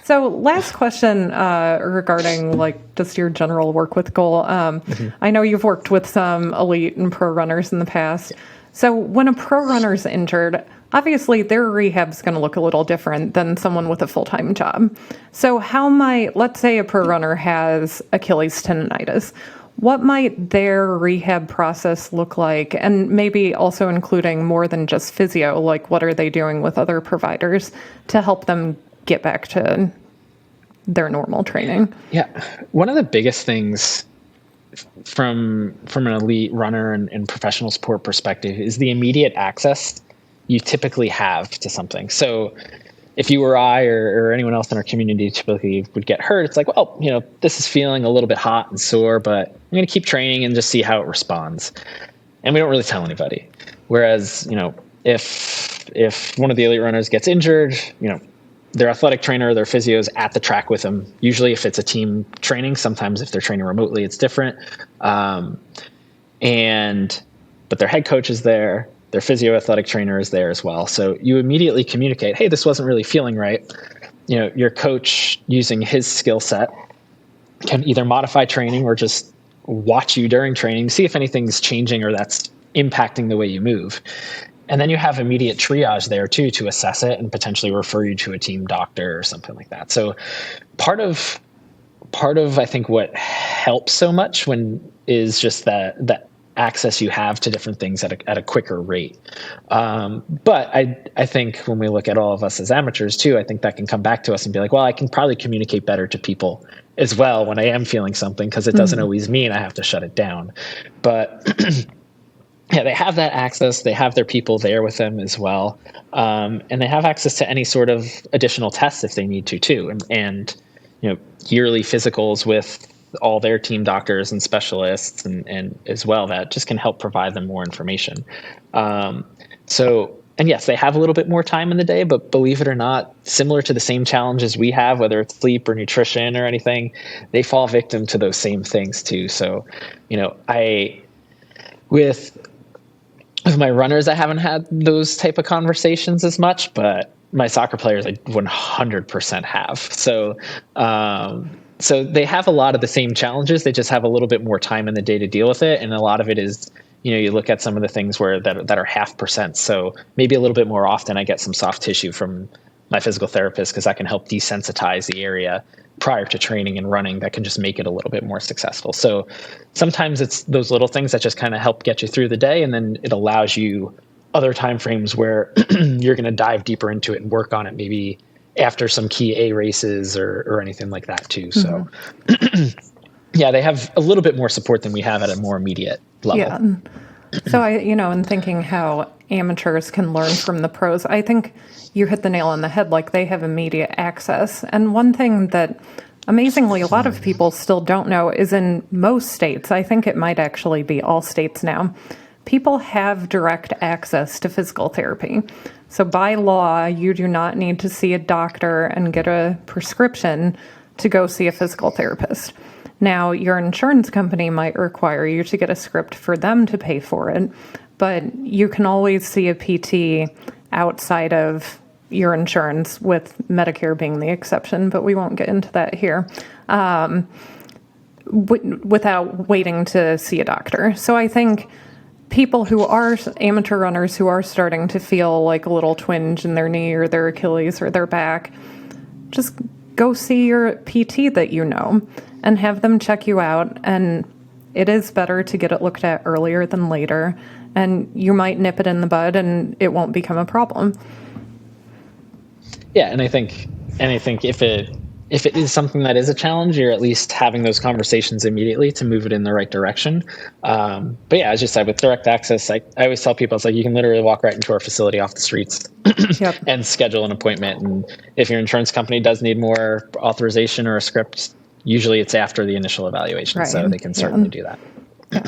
So last question regarding like just your general work with GOAL. I know you've worked with some elite and pro runners in the past. So when a pro runner's injured, obviously their rehab's going to look a little different than someone with a full-time job. So let's say a pro runner has Achilles tendonitis. What might their rehab process look like? And maybe also including more than just physio, like what are they doing with other providers to help them get back to their normal training? Yeah. One of the biggest things from an elite runner and professional sport perspective is the immediate access you typically have to something. So if you or I or anyone else in our community typically would get hurt, it's like, well, this is feeling a little bit hot and sore, but I'm going to keep training and just see how it responds. And we don't really tell anybody. Whereas, if one of the elite runners gets injured, their athletic trainer, their physio is at the track with them. Usually if it's a team training, sometimes if they're training remotely, it's different. But their head coach is there. Their physio athletic trainer is there as well. So you immediately communicate, hey, this wasn't really feeling right. Your coach, using his skill set, can either modify training or just watch you during training, see if anything's changing or that's impacting the way you move. And then you have immediate triage there too to assess it and potentially refer you to a team doctor or something like that. So part of I think what helps so much is just that access you have to different things at a quicker rate. But I think when we look at all of us as amateurs too, I think that can come back to us and be like, well, I can probably communicate better to people as well when I am feeling something, because it doesn't always mean I have to shut it down. But yeah, they have that access. They have their people there with them as well. And they have access to any sort of additional tests if they need to too. And yearly physicals with all their team doctors and specialists and as well, that just can help provide them more information. And yes, they have a little bit more time in the day, but believe it or not, similar to the same challenges we have, whether it's sleep or nutrition or anything, they fall victim to those same things too. So, with my runners, I haven't had those type of conversations as much, but my soccer players, I 100% have. So they have a lot of the same challenges. They just have a little bit more time in the day to deal with it. And a lot of it is, you look at some of the things that are 0.5%. So maybe a little bit more often I get some soft tissue from my physical therapist, because that can help desensitize the area prior to training and running. That can just make it a little bit more successful. So sometimes it's those little things that just kind of help get you through the day. And then it allows you other timeframes where you're going to dive deeper into it and work on it, maybe after some key A races or anything like that too. So yeah, they have a little bit more support than we have at a more immediate level. Yeah. So in thinking how amateurs can learn from the pros, I think you hit the nail on the head. Like, they have immediate access. And one thing that amazingly a lot of people still don't know is in most states, I think it might actually be all states now, people have direct access to physical therapy. So by law, you do not need to see a doctor and get a prescription to go see a physical therapist. Now, your insurance company might require you to get a script for them to pay for it, but you can always see a PT outside of your insurance, with Medicare being the exception, but we won't get into that here, without waiting to see a doctor. So I think people who are amateur runners who are starting to feel like a little twinge in their knee or their Achilles or their back, just go see your PT that and have them check you out. And it is better to get it looked at earlier than later. And you might nip it in the bud and it won't become a problem. Yeah, and I think if it is something that is a challenge, you're at least having those conversations immediately to move it in the right direction. But yeah, as you said, with direct access, I always tell people, it's like you can literally walk right into our facility off the streets yep. and schedule an appointment. And if your insurance company does need more authorization or a script, usually it's after the initial evaluation, right. So they can certainly do that. Yeah.